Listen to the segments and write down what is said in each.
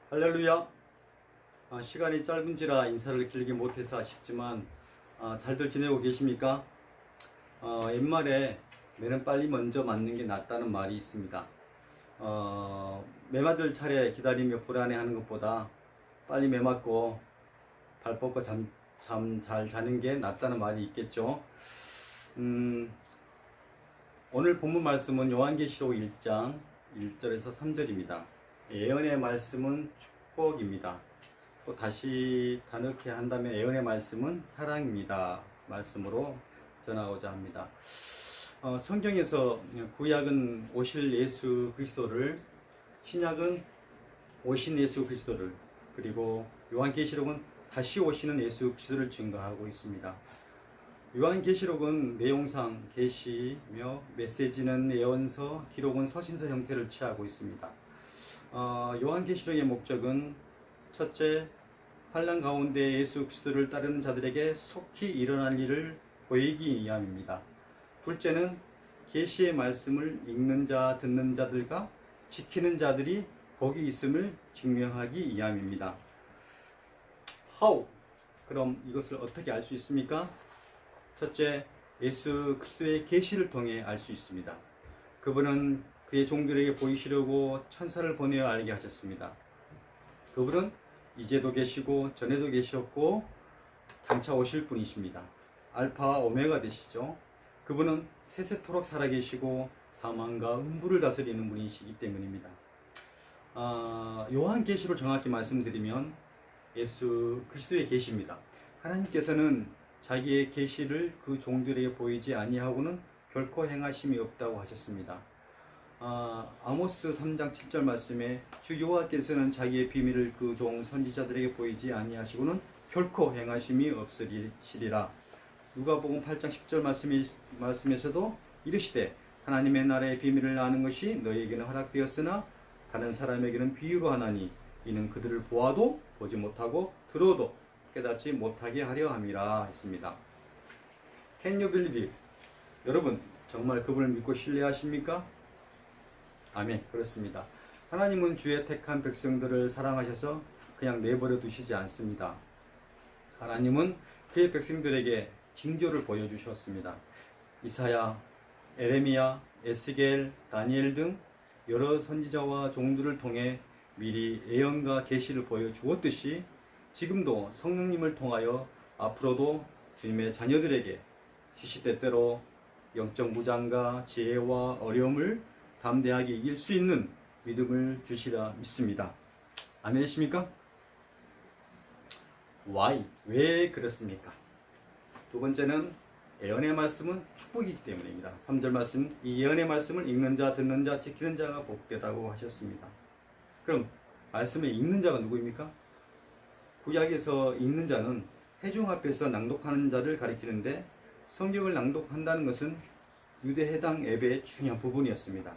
할렐루야. 시간이 짧은지라 인사를 길게 못해서 아쉽지만 잘들 지내고 계십니까? 옛말에 매는 빨리 먼저 맞는 게 낫다는 말이 있습니다. 매 맞을 차례 기다리며 불안해하는 것보다 빨리 매 맞고 발 뻗고 잠 잘 자는 게 낫다는 말이 있겠죠. 오늘 본문 말씀은 요한계시록 1장 1절에서 3절입니다. 예언의 말씀은 축복입니다. 또 다시 단언케 한다면 예언의 말씀은 사랑입니다. 말씀으로 전하고자 합니다. 성경에서 구약은 오실 예수 그리스도를, 신약은 오신 예수 그리스도를, 그리고 요한계시록은 다시 오시는 예수 그리스도를 증거하고 있습니다. 요한계시록은 내용상 계시며 메시지는 예언서, 기록은 서신서 형태를 취하고 있습니다. 요한계시록의 목적은 첫째, 환난 가운데 예수 그리스도를 따르는 자들에게 속히 일어날 일을 보이기 위함입니다. 둘째는 계시의 말씀을 읽는 자, 듣는 자들과 지키는 자들이 복이 있음을 증명하기 위함입니다. How? 그럼 이것을 어떻게 알 수 있습니까? 첫째, 예수 그리스도의 계시를 통해 알 수 있습니다. 그분은 그의 종들에게 보이시려고 천사를 보내어 알게 하셨습니다. 그분은 이제도 계시고 전에도 계셨고 장차 오실 분이십니다. 알파와 오메가 되시죠. 그분은 세세토록 살아계시고 사망과 음부를 다스리는 분이시기 때문입니다. 요한계시로 정확히 말씀드리면 예수 그리스도의 계시입니다. 하나님께서는 자기의 계시를 그 종들에게 보이지 아니하고는 결코 행하심이 없다고 하셨습니다. 아모스 3장 7절 말씀에 주 여호와께서는 자기의 비밀을 그 종 선지자들에게 보이지 아니하시고는 결코 행하심이 없으시리라. 누가복음 8장 10절 말씀에서도 이르시되 하나님의 나라의 비밀을 아는 것이 너희에게는 허락되었으나 다른 사람에게는 비유로 하나니 이는 그들을 보아도 보지 못하고 들어도 깨닫지 못하게 하려 함이라 했습니다. Can you believe it? 여러분 정말 그분을 믿고 신뢰하십니까? 아멘. 그렇습니다. 하나님은 주의 택한 백성들을 사랑하셔서 그냥 내버려 두시지 않습니다. 하나님은 그의 백성들에게 징조를 보여주셨습니다. 이사야, 에레미야, 에스겔, 다니엘 등 여러 선지자와 종들을 통해 미리 예언과 계시를 보여주었듯이 지금도 성령님을 통하여 앞으로도 주님의 자녀들에게 시시때때로 영적 무장과 지혜와 어려움을 담대하게 이길 수 있는 믿음을 주시라 믿습니다. 아멘이십니까? Why? 왜 그렇습니까? 두 번째는 예언의 말씀은 축복이기 때문입니다. 3절 말씀, 이 예언의 말씀을 읽는 자, 듣는 자, 지키는 자가 복되다고 하셨습니다. 그럼 말씀을 읽는 자가 누구입니까? 구약에서 읽는 자는 회중 앞에서 낭독하는 자를 가리키는데 성경을 낭독한다는 것은 유대 해당 예배의 중요한 부분이었습니다.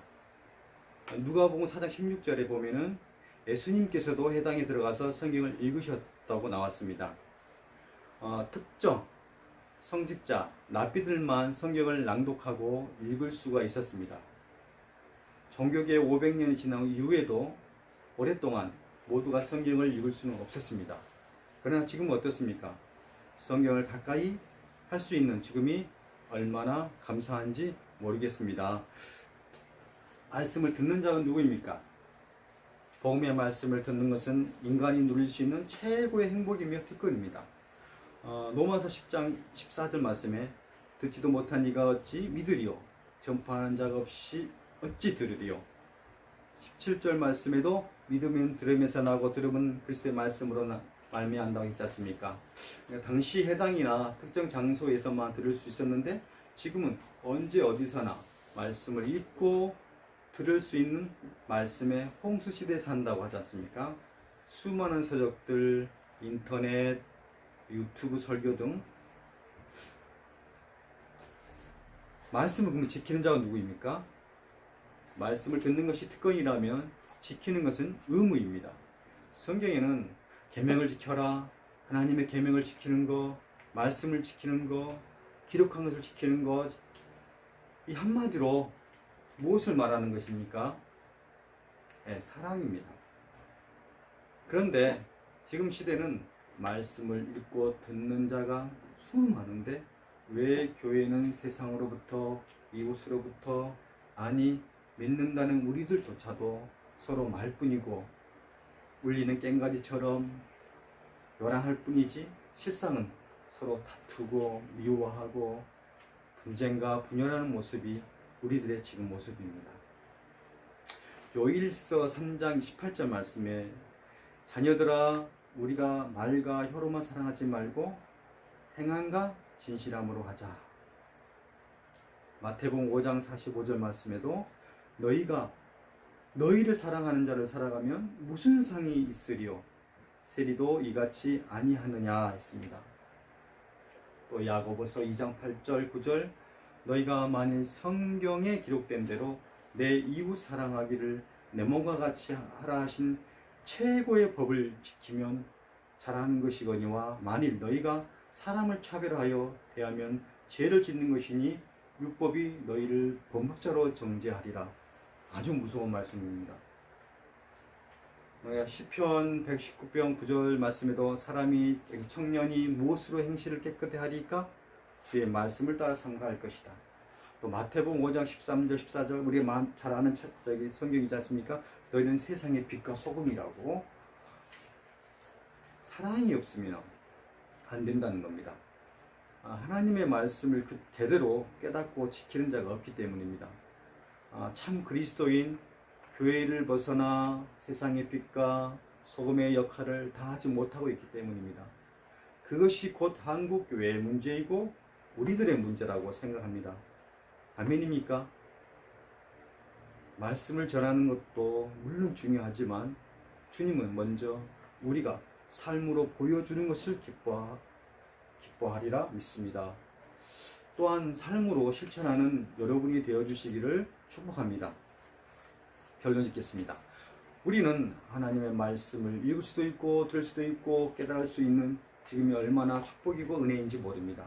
누가복음 4장 16절에 보면은 예수님께서도 해당에 들어가서 성경을 읽으셨다고 나왔습니다. 특정 성직자, 랍비들만 성경을 낭독하고 읽을 수가 있었습니다. 종교계 500년이 지난 이후에도 오랫동안 모두가 성경을 읽을 수는 없었습니다. 그러나 지금은 어떻습니까? 성경을 가까이 할 수 있는 지금이 얼마나 감사한지 모르겠습니다. 말씀을 듣는 자는 누구입니까? 복음의 말씀을 듣는 것은 인간이 누릴 수 있는 최고의 행복이며 특권입니다. 로마서 10장 14절 말씀에 듣지도 못한 이가 어찌 믿으리요? 전파하는 자가 없이 어찌 들으리요? 17절 말씀에도 믿으면 들음에서 나고 들음은 그리스도의 말씀으로 말미암다고 했지 않습니까? 당시 해당이나 특정 장소에서만 들을 수 있었는데 지금은 언제 어디서나 말씀을 읽고 들을 수 있는 말씀의 홍수시대에 산다고 하지 않습니까? 수많은 서적들, 인터넷, 유튜브 설교 등 말씀을 지키는 자가 누구입니까? 말씀을 듣는 것이 특권이라면 지키는 것은 의무입니다. 성경에는 계명을 지켜라, 하나님의 계명을 지키는 것, 말씀을 지키는 것, 기록한 것을 지키는 것, 이 한마디로 무엇을 말하는 것입니까? 사랑입니다. 그런데 지금 시대는 말씀을 읽고 듣는 자가 수많은데 왜 교회는 세상으로부터, 이웃으로부터, 아니 믿는다는 우리들조차도 서로 말뿐이고 울리는 꽹과지처럼 요란할 뿐이지 실상은 서로 다투고 미워하고 분쟁과 분열하는 모습이 우리들의 지금 모습입니다. 요일서 3장 28절 말씀에 자녀들아 우리가 말과 혀로만 사랑하지 말고 행함과 진실함으로 하자. 마태복음 5장 45절 말씀에도 너희가 너희를 사랑하는 자를 사랑하면 무슨 상이 있으리요? 세리도 이같이 아니하느냐 했습니다. 또 야고보서 2장 8절 9절 너희가 만일 성경에 기록된 대로 내 이웃 사랑하기를 내 몸과 같이 하라 하신 최고의 법을 지키면 잘하는 것이거니와 만일 너희가 사람을 차별하여 대하면 죄를 짓는 것이니 율법이 너희를 범법자로 정죄하리라. 아주 무서운 말씀입니다. 시편 119편 9절 말씀에도 사람이 청년이 무엇으로 행실을 깨끗해 하리까? 주의 말씀을 따라 삼가할 것이다. 또 마태복음 5장 13절 14절 우리가 잘 아는 성경이지 않습니까? 너희는 세상의 빛과 소금이라고. 사랑이 없으면 안 된다는 겁니다. 하나님의 말씀을 제대로 깨닫고 지키는 자가 없기 때문입니다. 참 그리스도인 교회를 벗어나 세상의 빛과 소금의 역할을 다하지 못하고 있기 때문입니다. 그것이 곧 한국교회의 문제이고 우리들의 문제라고 생각합니다. 아멘입니까? 말씀을 전하는 것도 물론 중요하지만 주님은 먼저 우리가 삶으로 보여주는 것을 기뻐하리라 믿습니다. 또한 삶으로 실천하는 여러분이 되어주시기를 축복합니다. 결론 짓겠습니다. 우리는 하나님의 말씀을 읽을 수도 있고 들을 수도 있고 깨달을 수 있는 지금이 얼마나 축복이고 은혜인지 모릅니다.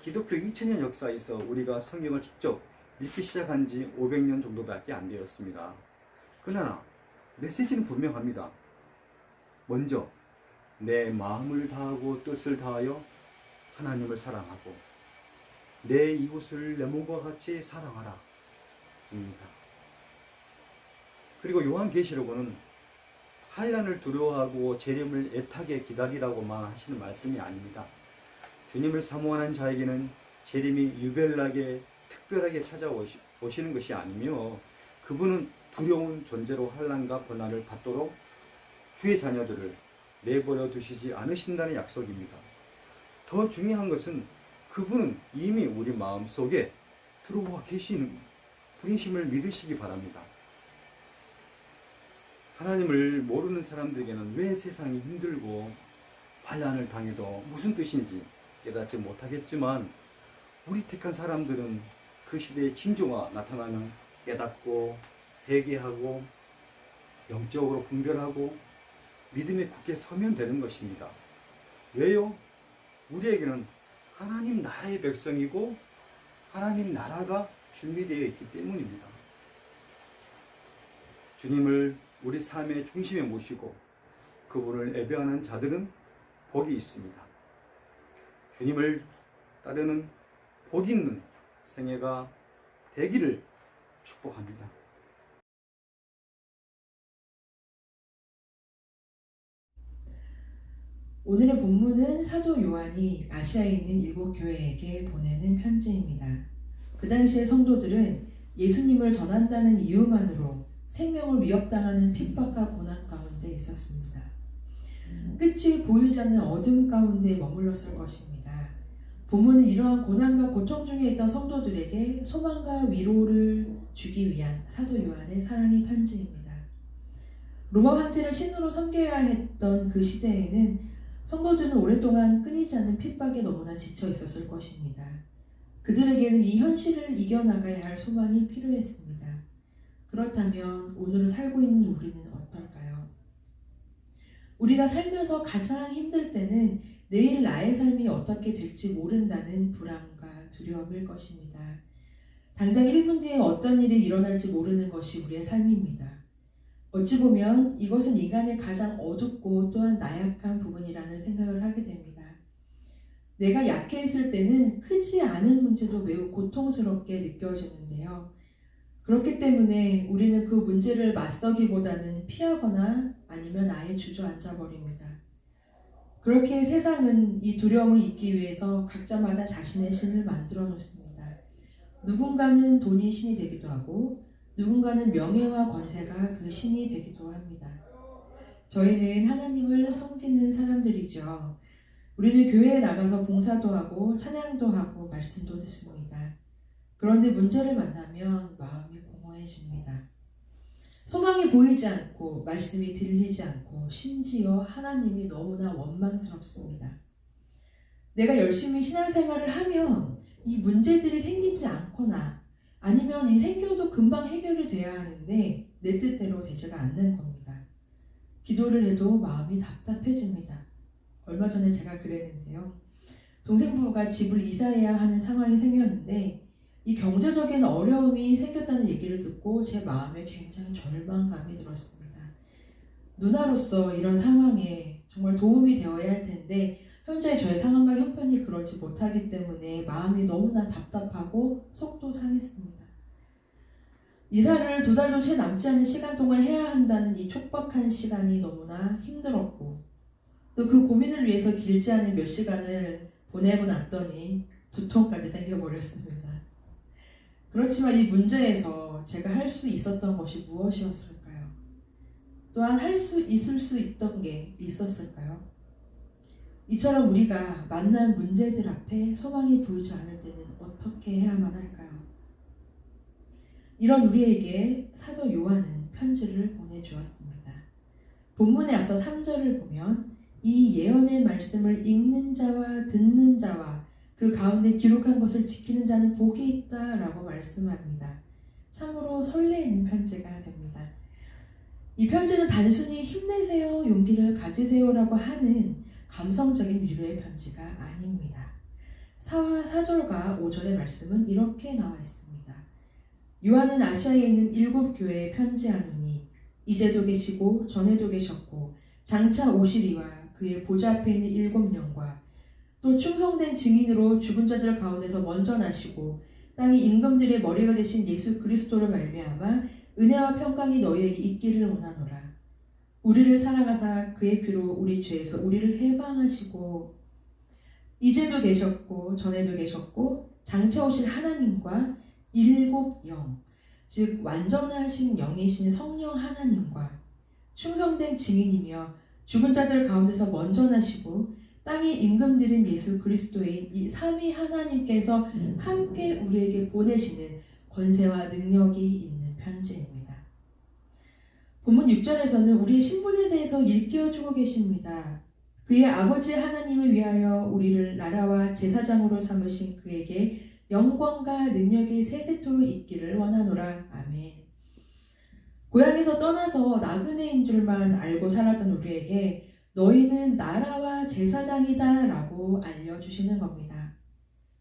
기독교 2000년 역사에서 우리가 성경을 직접 읽기 시작한 지 500년 정도밖에 안 되었습니다. 그러나 메시지는 분명합니다. 먼저 내 마음을 다하고 뜻을 다하여 하나님을 사랑하고 내 이웃을 내 몸과 같이 사랑하라 입니다. 그리고 요한계시록은 환난을 두려워하고 재림을 애타게 기다리라고만 하시는 말씀이 아닙니다. 주님을 사모하는 자에게는 재림이 유별나게 특별하게 찾아오시는 것이 아니며 그분은 두려운 존재로 환난과 고난을 받도록 주의 자녀들을 내버려 두시지 않으신다는 약속입니다. 더 중요한 것은 그분은 이미 우리 마음속에 들어와 계신 분이심을 믿으시기 바랍니다. 하나님을 모르는 사람들에게는 왜 세상이 힘들고 환난을 당해도 무슨 뜻인지 깨닫지 못하겠지만 우리 택한 사람들은 그 시대의 징조가 나타나면 깨닫고 회개하고 영적으로 분별하고 믿음에 굳게 서면 되는 것입니다. 왜요? 우리에게는 하나님 나라의 백성이고 하나님 나라가 준비되어 있기 때문입니다. 주님을 우리 삶의 중심에 모시고 그분을 예배하는 자들은 복이 있습니다. 주님을 따르는 복 있는 생애가 되기를 축복합니다. 오늘의 본문은 사도 요한이 아시아에 있는 7 교회에게 보내는 편지입니다. 그 당시의 성도들은 예수님을 전한다는 이유만으로 생명을 위협당하는 핍박과 고난 가운데 있었습니다. 끝이 보이지 않는 어둠 가운데 머물렀을 것입니다. 본문은 이러한 고난과 고통 중에 있던 성도들에게 소망과 위로를 주기 위한 사도 요한의 사랑의 편지입니다. 로마 황제를 신으로 섬겨야 했던 그 시대에는 성도들은 오랫동안 끊이지 않는 핍박에 너무나 지쳐 있었을 것입니다. 그들에게는 이 현실을 이겨나가야 할 소망이 필요했습니다. 그렇다면 오늘을 살고 있는 우리는 어떨까요? 우리가 살면서 가장 힘들 때는 내일 나의 삶이 어떻게 될지 모른다는 불안과 두려움일 것입니다. 당장 1분 뒤에 어떤 일이 일어날지 모르는 것이 우리의 삶입니다. 어찌 보면 이것은 인간의 가장 어둡고 또한 나약한 부분이라는 생각을 하게 됩니다. 내가 약해 있을 때는 크지 않은 문제도 매우 고통스럽게 느껴지는데요. 그렇기 때문에 우리는 그 문제를 맞서기보다는 피하거나 아니면 아예 주저앉아 버립니다. 그렇게 세상은 이 두려움을 잊기 위해서 각자마다 자신의 신을 만들어 놓습니다. 누군가는 돈이 신이 되기도 하고 누군가는 명예와 권세가 그 신이 되기도 합니다. 저희는 하나님을 섬기는 사람들이죠. 우리는 교회에 나가서 봉사도 하고 찬양도 하고 말씀도 듣습니다. 그런데 문제를 만나면 마음이 공허해집니다. 소망이 보이지 않고 말씀이 들리지 않고 심지어 하나님이 너무나 원망스럽습니다. 내가 열심히 신앙생활을 하면 이 문제들이 생기지 않거나 아니면 이 생겨도 금방 해결이 돼야 하는데 내 뜻대로 되지가 않는 겁니다. 기도를 해도 마음이 답답해집니다. 얼마 전에 제가 그랬는데요. 동생부부가 집을 이사해야 하는 상황이 생겼는데 이 경제적인 어려움이 생겼다는 얘기를 듣고 제 마음에 굉장히 절망감이 들었습니다. 누나로서 이런 상황에 정말 도움이 되어야 할 텐데 현재 저의 상황과 형편이 그러지 못하기 때문에 마음이 너무나 답답하고 속도 상했습니다. 이사를 2달도 채 남지 않은 시간 동안 해야 한다는 이 촉박한 시간이 너무나 힘들었고 또 그 고민을 위해서 길지 않은 몇 시간을 보내고 났더니 두통까지 생겨버렸습니다. 그렇지만 이 문제에서 제가 할 수 있었던 것이 무엇이었을까요? 또한 할 수 있을 수 있던 게 있었을까요? 이처럼 우리가 만난 문제들 앞에 소망이 보이지 않을 때는 어떻게 해야만 할까요? 이런 우리에게 사도 요한은 편지를 보내주었습니다. 본문에 앞서 3절을 보면 이 예언의 말씀을 읽는 자와 듣는 자와 그 가운데 기록한 것을 지키는 자는 복이 있다라고 말씀합니다. 참으로 설레이는 편지가 됩니다. 이 편지는 단순히 힘내세요, 용기를 가지세요라고 하는 감성적인 위로의 편지가 아닙니다. 4절과 5절의 말씀은 이렇게 나와 있습니다. 요한은 아시아에 있는 7 교회에 편지하노니 이제도 계시고 전에도 계셨고 장차 오시리와 그의 보좌 앞에 있는 7 영과 또 충성된 증인으로 죽은 자들 가운데서 먼저 나시고 땅의 임금들의 머리가 되신 예수 그리스도로 말미암아 은혜와 평강이 너희에게 있기를 원하노라. 우리를 사랑하사 그의 피로 우리 죄에서 우리를 해방하시고 이제도 계셨고 전에도 계셨고 장차 오실 하나님과 7 영, 즉 완전하신 영이신 성령 하나님과 충성된 증인이며 죽은 자들 가운데서 먼저 나시고 땅의 임금들인 예수 그리스도의 이 삼위 하나님께서 함께 우리에게 보내시는 권세와 능력이 있는 편지입니다. 본문 6절에서는 우리의 신분에 대해서 일깨워주고 계십니다. 그의 아버지 하나님을 위하여 우리를 나라와 제사장으로 삼으신 그에게 영광과 능력이 세세토록 있기를 원하노라. 아멘. 고향에서 떠나서 나그네인 줄만 알고 살았던 우리에게 너희는 나라와 제사장이다 라고 알려주시는 겁니다.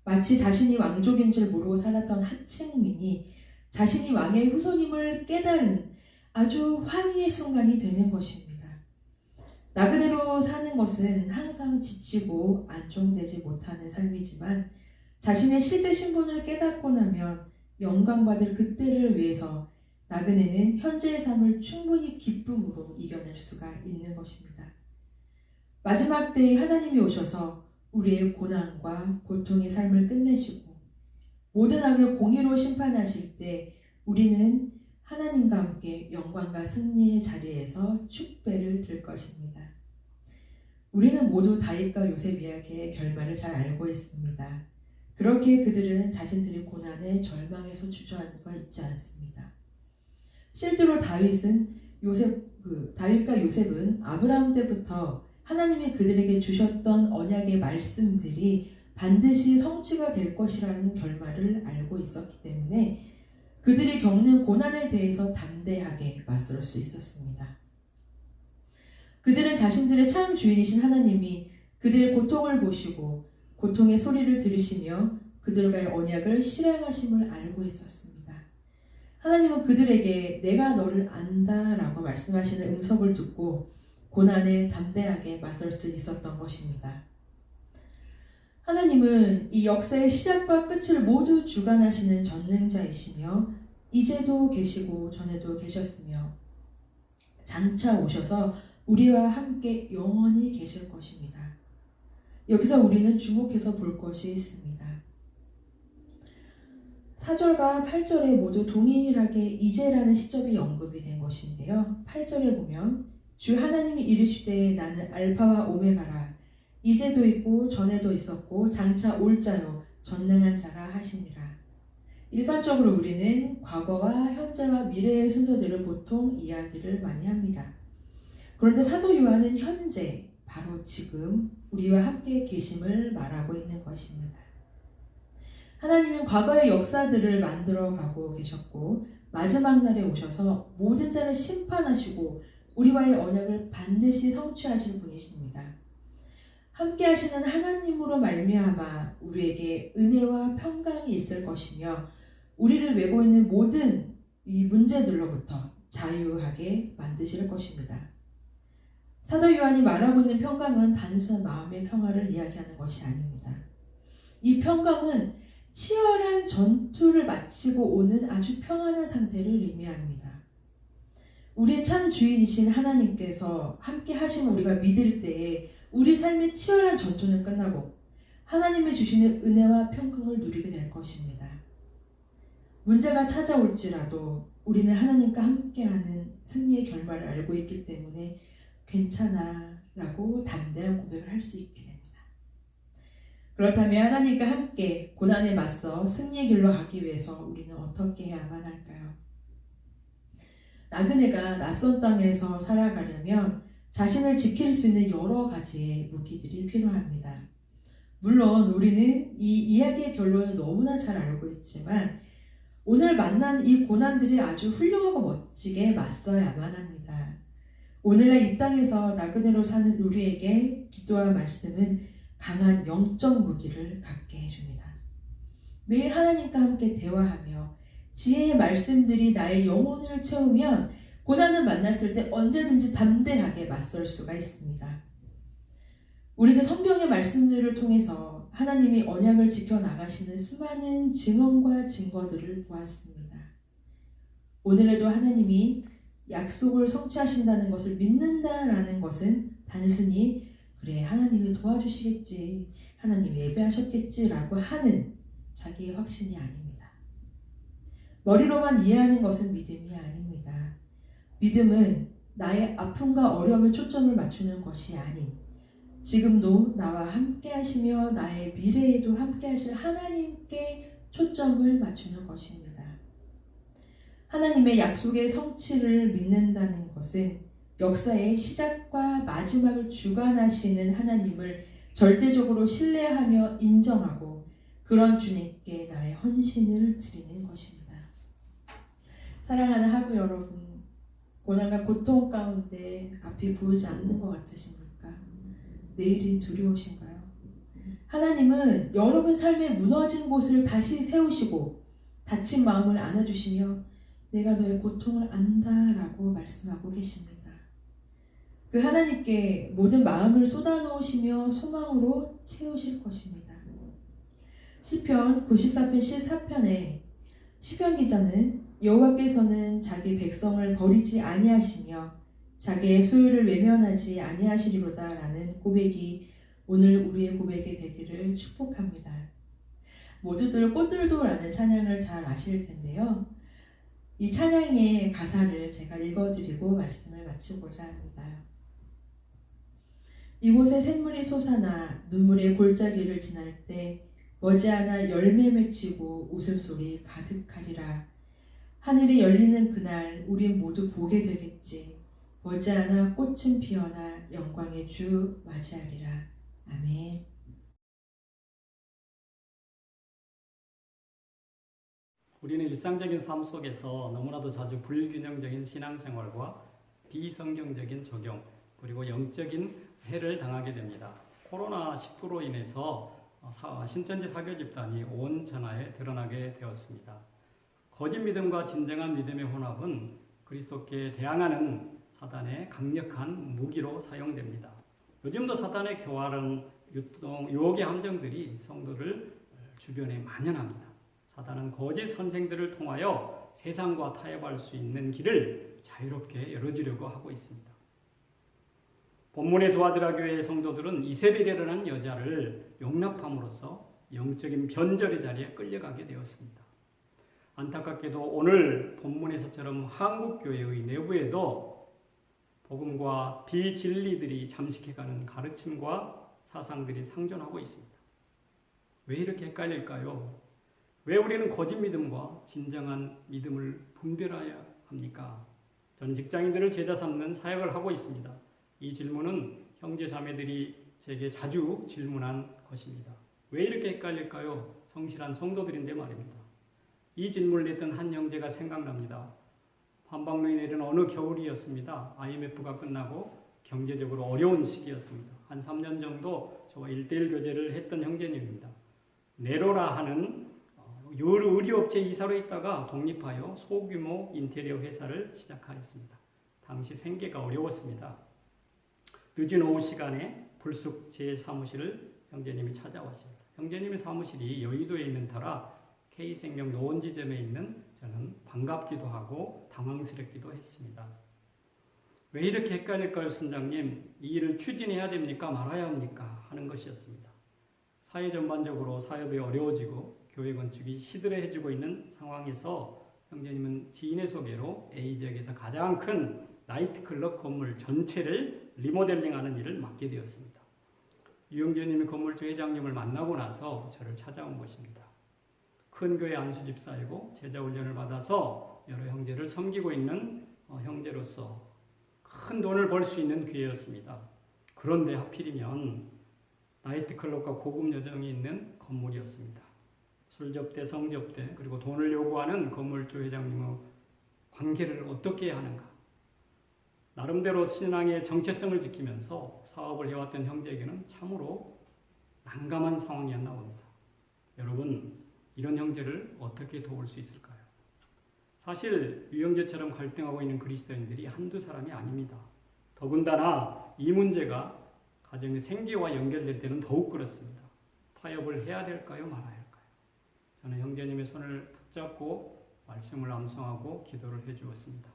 마치 자신이 왕족인 줄 모르고 살았던 하층민이 자신이 왕의 후손임을 깨달은 아주 환희의 순간이 되는 것입니다. 나그네로 사는 것은 항상 지치고 안정되지 못하는 삶이지만 자신의 실제 신분을 깨닫고 나면 영광받을 그때를 위해서 나그네는 현재의 삶을 충분히 기쁨으로 이겨낼 수가 있는 것입니다. 마지막 때에 하나님이 오셔서 우리의 고난과 고통의 삶을 끝내시고 모든 악을 공의로 심판하실 때 우리는 하나님과 함께 영광과 승리의 자리에서 축배를 들 것입니다. 우리는 모두 다윗과 요셉 이야기의 결말을 잘 알고 있습니다. 그렇게 그들은 자신들의 고난에 절망에서 주저앉아 있지 않습니다. 실제로 다윗과 요셉은 아브라함 때부터 하나님이 그들에게 주셨던 언약의 말씀들이 반드시 성취가 될 것이라는 결말을 알고 있었기 때문에 그들이 겪는 고난에 대해서 담대하게 맞설 수 있었습니다. 그들은 자신들의 참 주인이신 하나님이 그들의 고통을 보시고 고통의 소리를 들으시며 그들과의 언약을 실행하심을 알고 있었습니다. 하나님은 그들에게 내가 너를 안다 라고 말씀하시는 응석을 듣고 고난에 담대하게 맞설 수 있었던 것입니다. 하나님은 이 역사의 시작과 끝을 모두 주관하시는 전능자이시며 이제도 계시고 전에도 계셨으며 장차 오셔서 우리와 함께 영원히 계실 것입니다. 여기서 우리는 주목해서 볼 것이 있습니다. 4절과 8절에 모두 동일하게 이제라는 시점이 언급이 된 것인데요. 8절에 보면 주 하나님이 이르시되 나는 알파와 오메가라 이제도 있고 전에도 있었고 장차 올 자요 전능한 자라 하시니라. 일반적으로 우리는 과거와 현재와 미래의 순서대로 보통 이야기를 많이 합니다. 그런데 사도 요한은 현재 바로 지금 우리와 함께 계심을 말하고 있는 것입니다. 하나님은 과거의 역사들을 만들어가고 계셨고 마지막 날에 오셔서 모든 자를 심판하시고 우리와의 언약을 반드시 성취하실 분이십니다. 함께 하시는 하나님으로 말미암아 우리에게 은혜와 평강이 있을 것이며 우리를 메고 있는 모든 이 문제들로부터 자유하게 만드실 것입니다. 사도 요한이 말하고 있는 평강은 단순한 마음의 평화를 이야기하는 것이 아닙니다. 이 평강은 치열한 전투를 마치고 오는 아주 평안한 상태를 의미합니다. 우리의 참 주인이신 하나님께서 함께 하심을 우리가 믿을 때에 우리 삶의 치열한 전투는 끝나고 하나님이 주시는 은혜와 평강을 누리게 될 것입니다. 문제가 찾아올지라도 우리는 하나님과 함께하는 승리의 결말을 알고 있기 때문에 괜찮아 라고 담대한 고백을 할 수 있게 됩니다. 그렇다면 하나님과 함께 고난에 맞서 승리의 길로 가기 위해서 우리는 어떻게 해야만 할까요? 나그네가 낯선 땅에서 살아가려면 자신을 지킬 수 있는 여러 가지의 무기들이 필요합니다. 물론 우리는 이 이야기의 결론을 너무나 잘 알고 있지만 오늘 만난 이 고난들이 아주 훌륭하고 멋지게 맞서야만 합니다. 오늘날 이 땅에서 나그네로 사는 우리에게 기도와 말씀은 강한 영적 무기를 갖게 해줍니다. 매일 하나님과 함께 대화하며 지혜의 말씀들이 나의 영혼을 채우면 고난을 만났을 때 언제든지 담대하게 맞설 수가 있습니다. 우리는 성경의 말씀들을 통해서 하나님이 언약을 지켜나가시는 수많은 증언과 증거들을 보았습니다. 오늘에도 하나님이 약속을 성취하신다는 것을 믿는다라는 것은 단순히 그래 하나님이 도와주시겠지, 하나님이 예배하셨겠지라고 하는 자기의 확신이 아닙니다. 머리로만 이해하는 것은 믿음이 아닙니다. 믿음은 나의 아픔과 어려움에 초점을 맞추는 것이 아닌 지금도 나와 함께 하시며 나의 미래에도 함께 하실 하나님께 초점을 맞추는 것입니다. 하나님의 약속의 성취를 믿는다는 것은 역사의 시작과 마지막을 주관하시는 하나님을 절대적으로 신뢰하며 인정하고 그런 주님께 나의 헌신을 드리는 것입니다. 사랑하는 하부 여러분, 고난과 고통 가운데 앞이 보이지 않는 것 같으십니까? 내일이 두려우신가요? 하나님은 여러분 삶의 무너진 곳을 다시 세우시고 다친 마음을 안아주시며 내가 너의 고통을 안다라고 말씀하고 계십니다. 그 하나님께 모든 마음을 쏟아놓으시며 소망으로 채우실 것입니다. 시편 94편 14편에 시편 기자는 여호와께서는 자기 백성을 버리지 아니하시며 자기의 소유를 외면하지 아니하시리로다 라는 고백이 오늘 우리의 고백이 되기를 축복합니다. 모두들 꽃들도 라는 찬양을 잘 아실 텐데요. 이 찬양의 가사를 제가 읽어드리고 말씀을 마치고자 합니다. 이곳에 샘물이 솟아나 눈물의 골짜기를 지날 때 머지않아 열매 맺히고 웃음소리 가득하리라. 하늘이 열리는 그날 우린 모두 보게 되겠지. 머지않아 꽃은 피어나 영광의 주 맞이하리라. 아멘. 우리는 일상적인 삶 속에서 너무나도 자주 불균형적인 신앙생활과 비성경적인 적용, 그리고 영적인 해를 당하게 됩니다. 코로나19로 인해서 신천지 사교 집단이 온 전하에 드러나게 되었습니다. 거짓 믿음과 진정한 믿음의 혼합은 그리스도께 대항하는 사단의 강력한 무기로 사용됩니다. 요즘도 사단의 교활한 유혹의 함정들이 성도를 주변에 만연합니다. 사단은 거짓 선생들을 통하여 세상과 타협할 수 있는 길을 자유롭게 열어주려고 하고 있습니다. 본문의 두아디라 교회의 성도들은 이세벨이라는 여자를 용납함으로써 영적인 변절의 자리에 끌려가게 되었습니다. 안타깝게도 오늘 본문에서처럼 한국교회의 내부에도 복음과 비진리들이 잠식해가는 가르침과 사상들이 상존하고 있습니다. 왜 이렇게 헷갈릴까요? 왜 우리는 거짓 믿음과 진정한 믿음을 분별해야 합니까? 저는 직장인들을 제자 삼는 사역을 하고 있습니다. 이 질문은 형제 자매들이 제게 자주 질문한 것입니다. 왜 이렇게 헷갈릴까요? 성실한 성도들인데 말입니다. 이 질문을 냈던 한 형제가 생각납니다. 한방로에 내린 어느 겨울이었습니다. IMF가 끝나고 경제적으로 어려운 시기였습니다. 한 3년 정도 저와 1:1 교제를 했던 형제님입니다. 네로라 하는 의류업체 이사로 있다가 독립하여 소규모 인테리어 회사를 시작하였습니다. 당시 생계가 어려웠습니다. 늦은 오후 시간에 불쑥 제 사무실을 형제님이 찾아왔습니다. 형제님의 사무실이 여의도에 있는 터라 K생명 노원지점에 있는 저는 반갑기도 하고 당황스럽기도 했습니다. 왜 이렇게 헷갈릴까요, 순장님? 이 일을 추진해야 됩니까? 말아야 합니까? 하는 것이었습니다. 사회 전반적으로 사업이 어려워지고 교회 건축이 시들해지고 있는 상황에서 형제님은 지인의 소개로 A지역에서 가장 큰 나이트클럽 건물 전체를 리모델링하는 일을 맡게 되었습니다. 유영재님이 건물주 회장님을 만나고 나서 저를 찾아온 것입니다. 큰 교회 안수 집사이고 제자 훈련을 받아서 여러 형제를 섬기고 있는 형제로서 큰 돈을 벌 수 있는 기회였습니다. 그런데 하필이면 나이트클럽과 고급 여정이 있는 건물이었습니다. 술접대, 성접대, 그리고 돈을 요구하는 건물주 회장님의 관계를 어떻게 해야 하는가? 나름대로 신앙의 정체성을 지키면서 사업을 해왔던 형제에게는 참으로 난감한 상황이었나 봅니다. 여러분, 이런 형제를 어떻게 도울 수 있을까요? 사실 유형제처럼 갈등하고 있는 그리스도인들이 한두 사람이 아닙니다. 더군다나 이 문제가 가정의 생계와 연결될 때는 더욱 그렇습니다. 타협을 해야 될까요? 말아야 할까요? 저는 형제님의 손을 붙잡고 말씀을 암송하고 기도를 해주었습니다.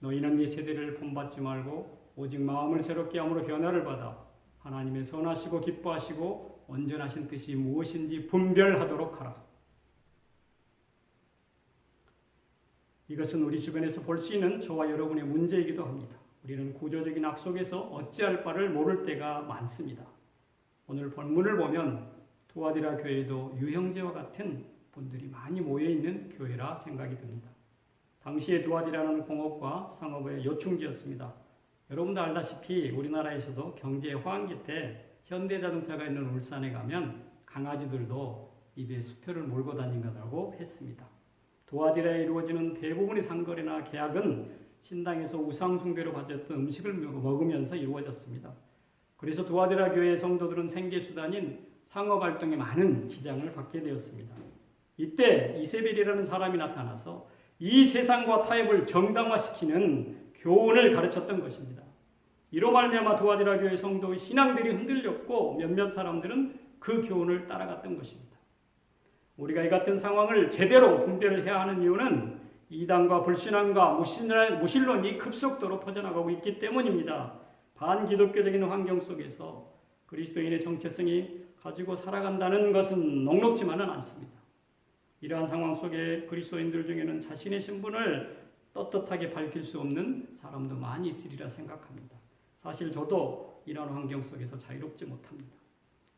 너희는 이 세대를 본받지 말고 오직 마음을 새롭게 함으로 변화를 받아 하나님의 선하시고 기뻐하시고 온전하신 뜻이 무엇인지 분별하도록 하라. 이것은 우리 주변에서 볼 수 있는 저와 여러분의 문제이기도 합니다. 우리는 구조적인 악 속에서 어찌할 바를 모를 때가 많습니다. 오늘 본문을 보면 두아디라 교회도 유형제와 같은 분들이 많이 모여있는 교회라 생각이 듭니다. 당시에 두아디라는 공업과 상업의 요충지였습니다. 여러분도 알다시피 우리나라에서도 경제 호황기 때 현대자동차가 있는 울산에 가면 강아지들도 입에 수표를 몰고 다닌다고 했습니다. 두아디라에 이루어지는 대부분의 상거래나 계약은 신당에서 우상 숭배로 바쳤던 음식을 먹으면서 이루어졌습니다. 그래서 두아디라 교회의 성도들은 생계수단인 상업활동에 많은 지장을 받게 되었습니다. 이때 이세벨이라는 사람이 나타나서 이 세상과 타협을 정당화시키는 교훈을 가르쳤던 것입니다. 이로 말미암아 두아디라 교회 성도의 신앙들이 흔들렸고 몇몇 사람들은 그 교훈을 따라갔던 것입니다. 우리가 이 같은 상황을 제대로 분별을 해야 하는 이유는 이단과 불신앙과 무신론이 급속도로 퍼져나가고 있기 때문입니다. 반기독교적인 환경 속에서 그리스도인의 정체성이 가지고 살아간다는 것은 녹록지만은 않습니다. 이러한 상황 속에 그리스도인들 중에는 자신의 신분을 떳떳하게 밝힐 수 없는 사람도 많이 있으리라 생각합니다. 사실 저도 이러한 환경 속에서 자유롭지 못합니다.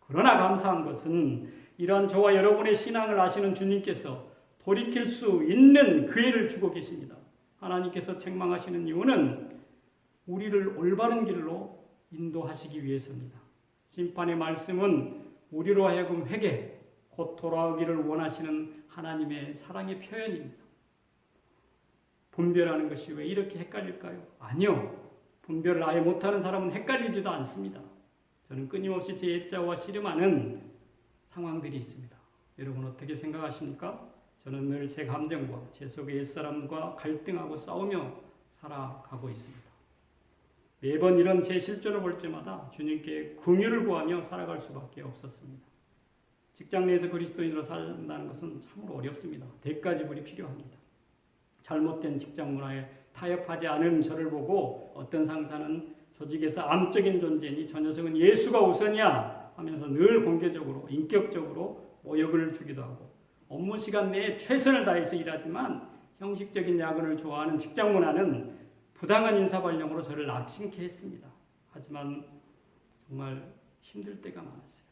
그러나 감사한 것은 이러한 저와 여러분의 신앙을 아시는 주님께서 돌이킬 수 있는 기회를 주고 계십니다. 하나님께서 책망하시는 이유는 우리를 올바른 길로 인도하시기 위해서입니다. 심판의 말씀은 우리로 하여금 회개, 곧 돌아오기를 원하시는 하나님의 사랑의 표현입니다. 분별하는 것이 왜 이렇게 헷갈릴까요? 아니요. 분별을 아예 못하는 사람은 헷갈리지도 않습니다. 저는 끊임없이 제 옛자와 씨름하는 상황들이 있습니다. 여러분 어떻게 생각하십니까? 저는 늘 제 감정과 제 속의 옛사람과 갈등하고 싸우며 살아가고 있습니다. 매번 이런 제 실존을 볼 때마다 주님께 긍휼을 구하며 살아갈 수밖에 없었습니다. 직장 내에서 그리스도인으로 산다는 것은 참으로 어렵습니다. 대가지불이 필요합니다. 잘못된 직장 문화에 타협하지 않은 저를 보고 어떤 상사는 조직에서 암적인 존재니 저 녀석은 예수가 우선이야 하면서 늘 공개적으로 인격적으로 모욕을 주기도 하고 업무 시간 내에 최선을 다해서 일하지만 형식적인 야근을 좋아하는 직장 문화는 부당한 인사 발령으로 저를 낙심케 했습니다. 하지만 정말 힘들 때가 많았어요.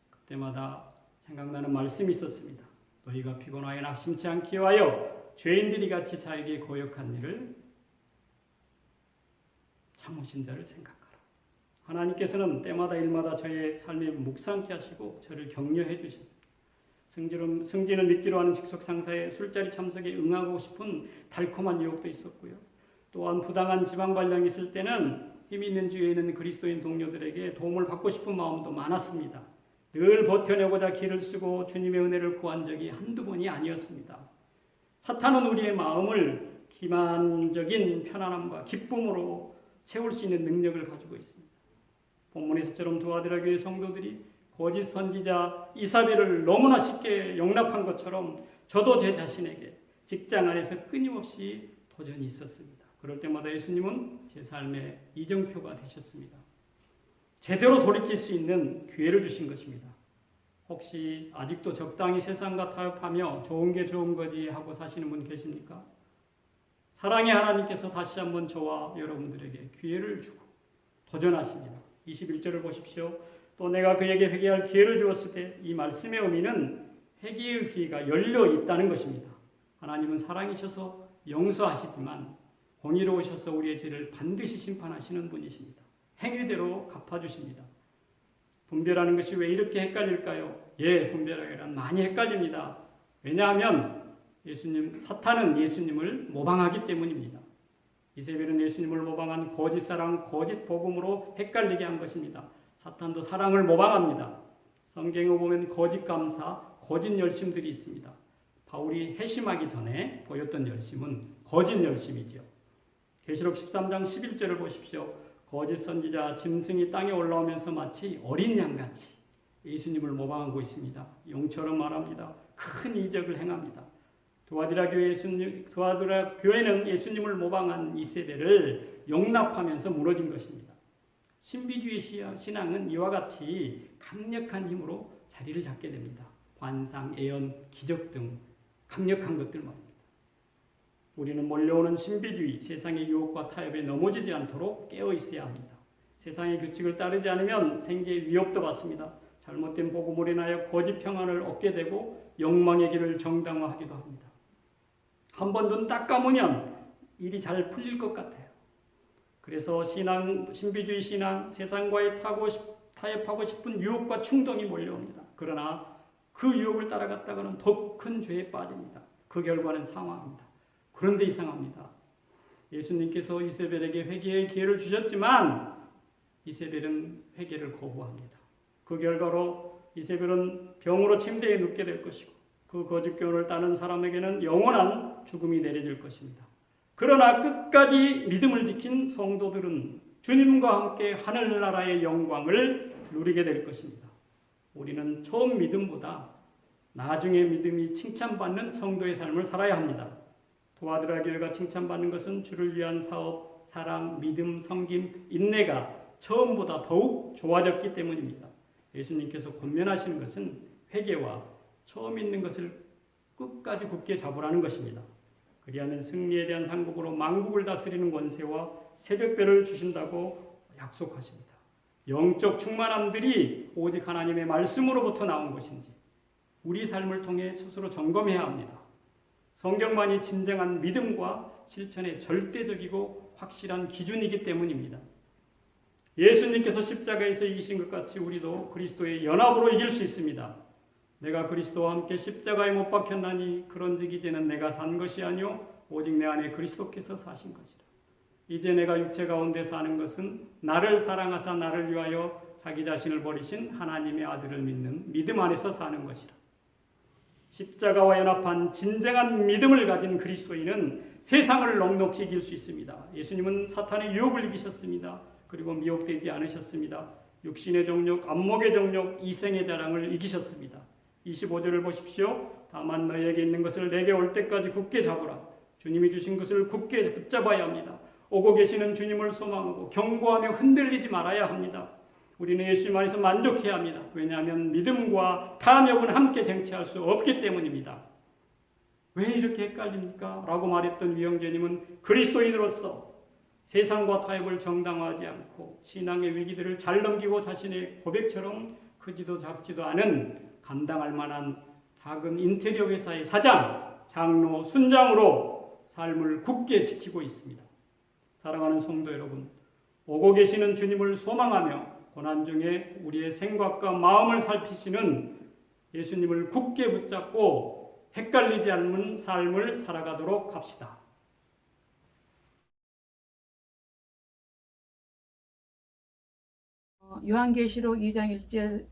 그때마다 생각나는 말씀이 있었습니다. 너희가 피곤하여 낙심치 않게 하여 죄인들이 같이 자에게 고역한 일을 참으신 자를 생각하라. 하나님께서는 때마다 일마다 저의 삶에 묵상케 하시고 저를 격려해 주셨습니다. 승진을 믿기로 하는 직속 상사의 술자리 참석에 응하고 싶은 달콤한 유혹도 있었고요. 또한 부당한 지방 발령이 있을 때는 힘 있는 주위에 있는 그리스도인 동료들에게 도움을 받고 싶은 마음도 많았습니다. 늘 버텨내고자 기를 쓰고 주님의 은혜를 구한 적이 한두 번이 아니었습니다. 사탄은 우리의 마음을 기만적인 편안함과 기쁨으로 채울 수 있는 능력을 가지고 있습니다. 본문에서처럼 두아디라 교회 성도들이 거짓 선지자 이사벨을 너무나 쉽게 용납한 것처럼 저도 제 자신에게 직장 안에서 끊임없이 도전이 있었습니다. 그럴 때마다 예수님은 제 삶의 이정표가 되셨습니다. 제대로 돌이킬 수 있는 기회를 주신 것입니다. 혹시 아직도 적당히 세상과 타협하며 좋은 게 좋은 거지 하고 사시는 분 계십니까? 사랑의 하나님께서 다시 한번 저와 여러분들에게 기회를 주고 도전하십니다. 21절을 보십시오. 또 내가 그에게 회개할 기회를 주었을 때 이 말씀의 의미는 회개의 기회가 열려 있다는 것입니다. 하나님은 사랑이셔서 용서하시지만 공의로우셔서 우리의 죄를 반드시 심판하시는 분이십니다. 행위대로 갚아주십니다. 분별하는 것이 왜 이렇게 헷갈릴까요? 분별하기란 많이 헷갈립니다. 왜냐하면 사탄은 예수님을 모방하기 때문입니다. 이세벨은 예수님을 모방한 거짓 사랑, 거짓 복음으로 헷갈리게 한 것입니다. 사탄도 사랑을 모방합니다. 성경에 보면 거짓 감사, 거짓 열심들이 있습니다. 바울이 회심하기 전에 보였던 열심은 거짓 열심이죠. 계시록 13장 11절을 보십시오. 거짓 선지자 짐승이 땅에 올라오면서 마치 어린 양같이 예수님을 모방하고 있습니다. 용처럼 말합니다. 큰 이적을 행합니다. 두아디라 교회는 예수님을 모방한 이세벨을 용납하면서 무너진 것입니다. 신비주의 신앙은 이와 같이 강력한 힘으로 자리를 잡게 됩니다. 환상, 예언, 기적 등 강력한 것들 말입니다. 우리는 몰려오는 신비주의, 세상의 유혹과 타협에 넘어지지 않도록 깨어 있어야 합니다. 세상의 규칙을 따르지 않으면 생계의 위협도 받습니다. 잘못된 복음으로 인하여 거짓 평안을 얻게 되고 욕망의 길을 정당화하기도 합니다. 한 번 눈 딱 감으면 일이 잘 풀릴 것 같아요. 그래서 신비주의 신앙, 세상과의 타협하고 싶은 유혹과 충동이 몰려옵니다. 그러나 그 유혹을 따라갔다가는 더 큰 죄에 빠집니다. 그 결과는 사망입니다. 그런데 이상합니다. 예수님께서 이세벨에게 회개의 기회를 주셨지만 이세벨은 회개를 거부합니다. 그 결과로 이세벨은 병으로 침대에 눕게 될 것이고 그 거짓 교훈을 따는 사람에게는 영원한 죽음이 내려질 것입니다. 그러나 끝까지 믿음을 지킨 성도들은 주님과 함께 하늘나라의 영광을 누리게 될 것입니다. 우리는 처음 믿음보다 나중에 믿음이 칭찬받는 성도의 삶을 살아야 합니다. 도아디라 교회가 칭찬받는 것은 주를 위한 사업, 사랑, 믿음, 섬김, 인내가 처음보다 더욱 좋아졌기 때문입니다. 예수님께서 권면하시는 것은 회개와 처음 있는 것을 끝까지 굳게 잡으라는 것입니다. 그리하면 승리에 대한 상급으로 만국을 다스리는 권세와 새벽별을 주신다고 약속하십니다. 영적 충만함들이 오직 하나님의 말씀으로부터 나온 것인지 우리 삶을 통해 스스로 점검해야 합니다. 성경만이 진정한 믿음과 실천의 절대적이고 확실한 기준이기 때문입니다. 예수님께서 십자가에서 이기신 것 같이 우리도 그리스도의 연합으로 이길 수 있습니다. 내가 그리스도와 함께 십자가에 못 박혔나니 그런즉 이제는 내가 산 것이 아니요 오직 내 안에 그리스도께서 사신 것이라. 이제 내가 육체 가운데 사는 것은 나를 사랑하사 나를 위하여 자기 자신을 버리신 하나님의 아들을 믿는 믿음 안에서 사는 것이라. 십자가와 연합한 진정한 믿음을 가진 그리스도인은 세상을 넉넉히 이길 수 있습니다. 예수님은 사탄의 유혹을 이기셨습니다. 그리고 미혹되지 않으셨습니다. 육신의 정욕, 안목의 정욕, 이생의 자랑을 이기셨습니다. 25절을 보십시오. 다만 너에게 있는 것을 내게 올 때까지 굳게 잡으라. 주님이 주신 것을 굳게 붙잡아야 합니다. 오고 계시는 주님을 소망하고 경고하며 흔들리지 말아야 합니다. 우리는 예수님 안에서 만족해야 합니다. 왜냐하면 믿음과 탐욕은 함께 쟁취할 수 없기 때문입니다. 왜 이렇게 헷갈립니까? 라고 말했던 위영재님은 그리스도인으로서 세상과 타협을 정당화하지 않고 신앙의 위기들을 잘 넘기고 자신의 고백처럼 크지도 작지도 않은 감당할 만한 작은 인테리어 회사의 사장, 장로, 순장으로 삶을 굳게 지키고 있습니다. 사랑하는 성도 여러분, 오고 계시는 주님을 소망하며 고난 중에 우리의 생각과 마음을 살피시는 예수님을 굳게 붙잡고 헷갈리지 않는 삶을 살아가도록 합시다. 요한계시록 2장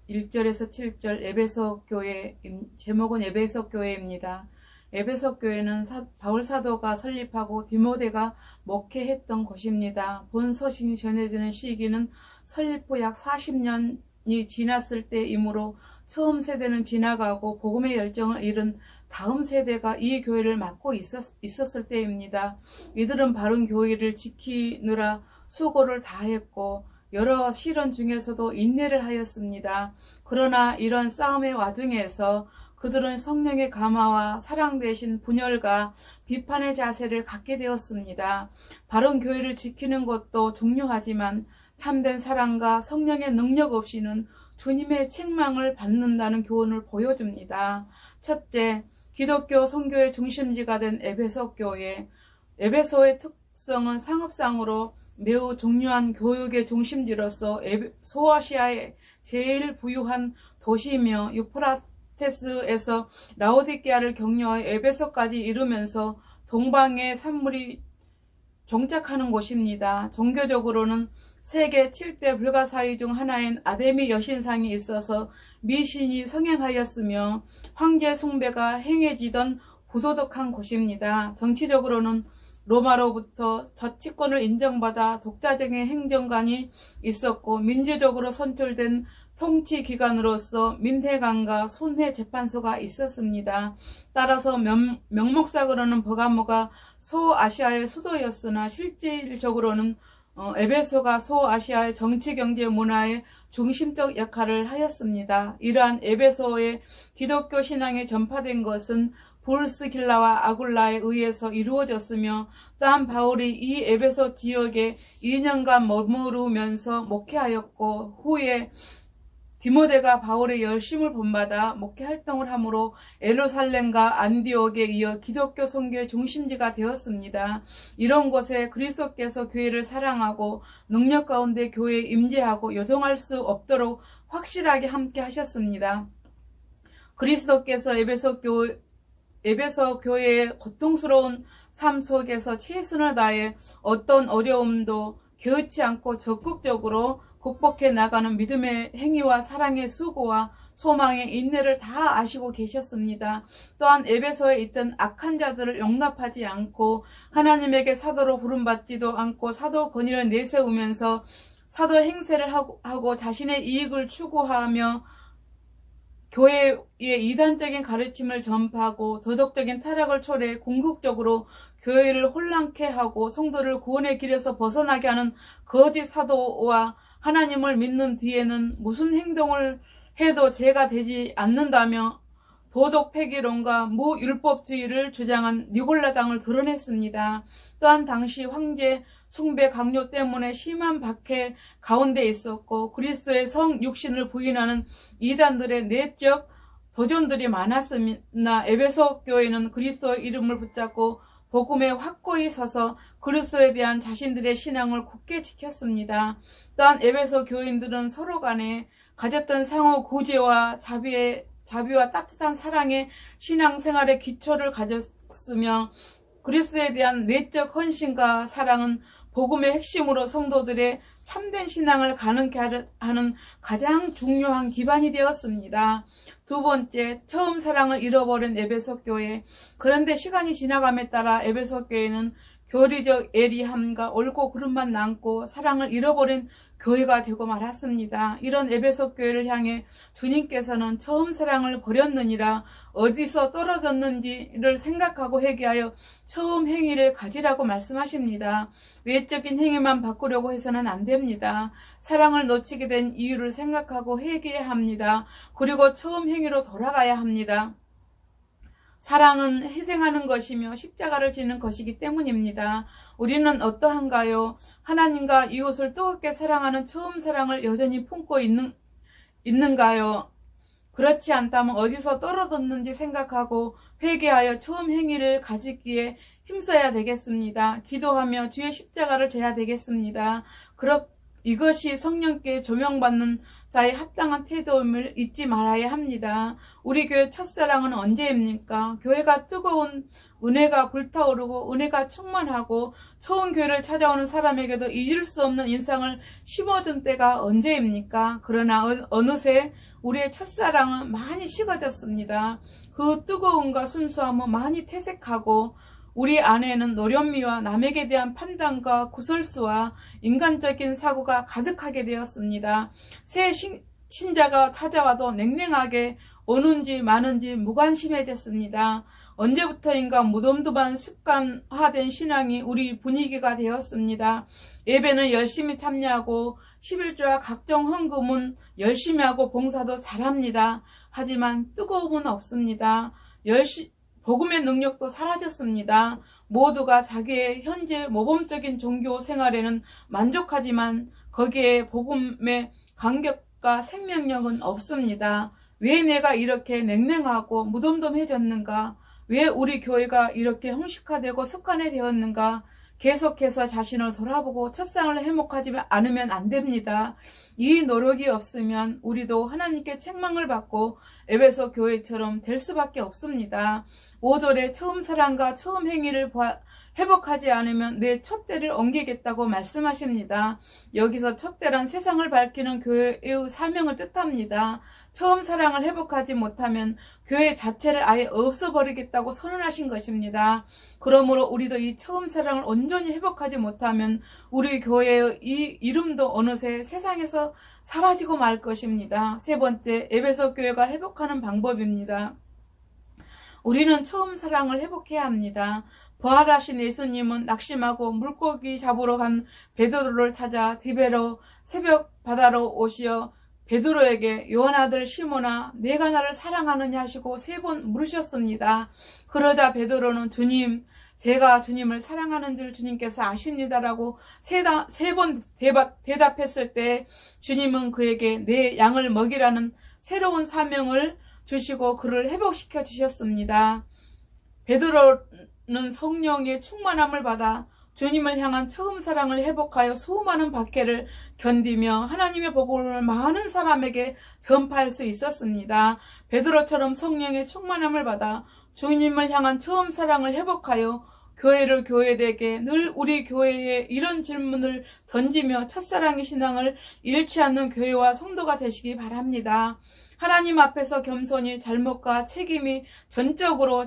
1절에서 7절 에베소 교회, 제목은 에베소 교회입니다. 에베소 교회는 바울 사도가 설립하고 디모데가 목회했던 곳입니다. 본 서신이 전해지는 시기는 설립 후 약 40년이 지났을 때이므로 처음 세대는 지나가고 복음의 열정을 잃은 다음 세대가 이 교회를 맡고 있었을 때입니다. 이들은 바른 교회를 지키느라 수고를 다했고 여러 시련 중에서도 인내를 하였습니다. 그러나 이런 싸움의 와중에서 그들은 성령의 감화와 사랑 대신 분열과 비판의 자세를 갖게 되었습니다. 바른 교회를 지키는 것도 중요하지만 참된 사랑과 성령의 능력 없이는 주님의 책망을 받는다는 교훈을 보여줍니다. 첫째, 기독교 선교의 중심지가 된 에베소 교회. 에베소의 특성은 상업상으로 매우 중요한 교육의 중심지로서 소아시아의 제일 부유한 도시이며 유프라테스에서 라오디게아를 격려해 에베소까지 이루면서 동방의 산물이 종착하는 곳입니다. 종교적으로는 세계 7대 불가사의 중 하나인 아데미 여신상이 있어서 미신이 성행하였으며 황제 숭배가 행해지던 부도덕한 곳입니다. 정치적으로는 로마로부터 자치권을 인정받아 독자적인 행정관이 있었고 민주적으로 선출된 통치기관으로서 민회관과 손해재판소가 있었습니다. 따라서 명목상으로는 버가모가 소아시아의 수도였으나 실질적으로는 에베소가 소아시아의 정치, 경제, 문화의 중심적 역할을 하였습니다. 이러한 에베소의 기독교 신앙이 전파된 것은 브루스길라와 아굴라에 의해서 이루어졌으며 또한 바울이 이 에베소 지역에 2년간 머무르면서 목회하였고 후에 디모데가 바울의 열심을 본받아 목회 활동을 하므로 예루살렘과 안디옥에 이어 기독교 선교의 중심지가 되었습니다. 이런 곳에 그리스도께서 교회를 사랑하고 능력 가운데 교회에 임재하고 요동할 수 없도록 확실하게 함께 하셨습니다. 그리스도께서 에베소 교회의 고통스러운 삶 속에서 최선을 다해 어떤 어려움도 개의치 않고 적극적으로 극복해 나가는 믿음의 행위와 사랑의 수고와 소망의 인내를 다 아시고 계셨습니다. 또한 에베소에 있던 악한 자들을 용납하지 않고 하나님에게 사도로 부름받지도 않고 사도 권위를 내세우면서 사도 행세를 하고 자신의 이익을 추구하며 교회의 이단적인 가르침을 전파하고 도덕적인 타락을 초래해 궁극적으로 교회를 혼란케 하고 성도를 구원의 길에서 벗어나게 하는 거짓 사도와 하나님을 믿는 뒤에는 무슨 행동을 해도 죄가 되지 않는다며 도덕 폐기론과 무율법주의를 주장한 니골라당을 드러냈습니다. 또한 당시 황제 숭배 강요 때문에 심한 박해 가운데 있었고 그리스도의 성 육신을 부인하는 이단들의 내적 도전들이 많았으나 에베소 교회는 그리스도의 이름을 붙잡고 복음에 확고히 서서 그리스도에 대한 자신들의 신앙을 굳게 지켰습니다. 또한 에베소 교인들은 서로 간에 가졌던 상호 구제와 자비와 따뜻한 사랑의 신앙생활의 기초를 가졌으며 그리스도에 대한 내적 헌신과 사랑은 복음의 핵심으로 성도들의 참된 신앙을 가능케 하는 가장 중요한 기반이 되었습니다. 두 번째, 처음 사랑을 잃어버린 에베소 교회. 그런데 시간이 지나감에 따라 에베소 교회는 교리적 예리함과 옳고 그름만 남고 사랑을 잃어버린 교회가 되고 말았습니다. 이런 에베소 교회를 향해 주님께서는 처음 사랑을 버렸느니라, 어디서 떨어졌는지를 생각하고 회개하여 처음 행위를 가지라고 말씀하십니다. 외적인 행위만 바꾸려고 해서는 안 됩니다. 사랑을 놓치게 된 이유를 생각하고 회개해야 합니다. 그리고 처음 행위로 돌아가야 합니다. 사랑은 희생하는 것이며 십자가를 지는 것이기 때문입니다. 우리는 어떠한가요? 하나님과 이웃을 뜨겁게 사랑하는 처음 사랑을 여전히 품고 있는가요? 그렇지 않다면 어디서 떨어졌는지 생각하고 회개하여 처음 행위를 가지기에 힘써야 되겠습니다. 기도하며 주의 십자가를 져야 되겠습니다. 이것이 성령께 조명받는 자의 합당한 태도임을 잊지 말아야 합니다. 우리 교회 첫사랑은 언제입니까? 교회가 뜨거운 은혜가 불타오르고 은혜가 충만하고 처음 교회를 찾아오는 사람에게도 잊을 수 없는 인상을 심어준 때가 언제입니까? 그러나 어느새 우리의 첫사랑은 많이 식어졌습니다. 그 뜨거움과 순수함은 많이 퇴색하고 우리 안에는 노련미와 남에게 대한 판단과 구설수와 인간적인 사고가 가득하게 되었습니다. 새 신자가 찾아와도 냉랭하게 오는지 마는지 무관심해졌습니다. 언제부터인가 무덤덤한 습관화된 신앙이 우리 분위기가 되었습니다. 예배는 열심히 참여하고 11조와 각종 헌금은 열심히 하고 봉사도 잘합니다. 하지만 뜨거움은 없습니다. 복음의 능력도 사라졌습니다. 모두가 자기의 현재 모범적인 종교 생활에는 만족하지만 거기에 복음의 감격과 생명력은 없습니다. 왜 내가 이렇게 냉랭하고 무덤덤해졌는가? 왜 우리 교회가 이렇게 형식화되고 습관화되었는가? 계속해서 자신을 돌아보고 첫상을 회복하지 않으면 안 됩니다. 이 노력이 없으면 우리도 하나님께 책망을 받고 에베소 교회처럼 될 수밖에 없습니다. 5절에 처음 사랑과 처음 행위를 회복하지 않으면 내 촛대를 옮기겠다고 말씀하십니다. 여기서 촛대란 세상을 밝히는 교회의 사명을 뜻합니다. 처음 사랑을 회복하지 못하면 교회 자체를 아예 없애버리겠다고 선언하신 것입니다. 그러므로 우리도 이 처음 사랑을 온전히 회복하지 못하면 우리 교회의 이 이름도 어느새 세상에서 사라지고 말 것입니다. 세 번째, 에베소 교회가 회복하는 방법입니다. 우리는 처음 사랑을 회복해야 합니다. 부활하신 예수님은 낙심하고 물고기 잡으러 간 베드로를 찾아 디베로 새벽 바다로 오시어 베드로에게 요한 아들 시몬아 내가 나를 사랑하느냐 하시고 3번 물으셨습니다. 그러자 베드로는 주님 제가 주님을 사랑하는 줄 주님께서 아십니다라고 3번 대답했을 때 주님은 그에게 내 양을 먹이라는 새로운 사명을 주시고 그를 회복시켜 주셨습니다. 베드로는 성령의 충만함을 받아 주님을 향한 처음 사랑을 회복하여 수많은 박해를 견디며 하나님의 복음을 많은 사람에게 전파할 수 있었습니다. 베드로처럼 성령의 충만함을 받아 주님을 향한 처음 사랑을 회복하여 교회를 교회되게 늘 우리 교회에 이런 질문을 던지며 첫사랑의 신앙을 잃지 않는 교회와 성도가 되시기 바랍니다. 하나님 앞에서 겸손히 잘못과 책임이 전적으로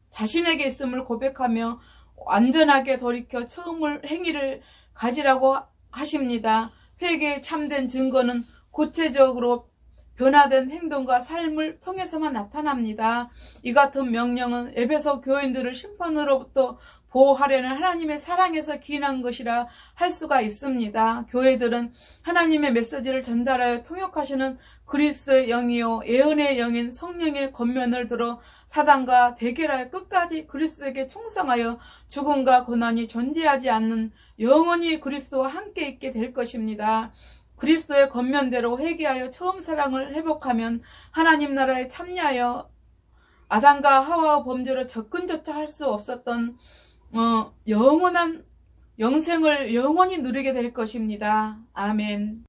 자신에게 있음을 고백하며 완전하게 돌이켜 처음 행위를 가지라고 하십니다. 회개의 참된 증거는 구체적으로 변화된 행동과 삶을 통해서만 나타납니다. 이 같은 명령은 에베소 교인들을 심판으로부터 보호하려는 하나님의 사랑에서 기인한 것이라 할 수가 있습니다. 교회들은 하나님의 메시지를 전달하여 통역하시는 그리스도의 영이요 예언의 영인 성령의 권면을 들어 사단과 대결하여 끝까지 그리스도에게 충성하여 죽음과 고난이 존재하지 않는 영원히 그리스도와 함께 있게 될 것입니다. 그리스도의 권면대로 회개하여 처음 사랑을 회복하면 하나님 나라에 참여하여 아담과 하와의 범죄로 접근조차 할 수 없었던 영원한 영생을 영원히 누리게 될 것입니다. 아멘.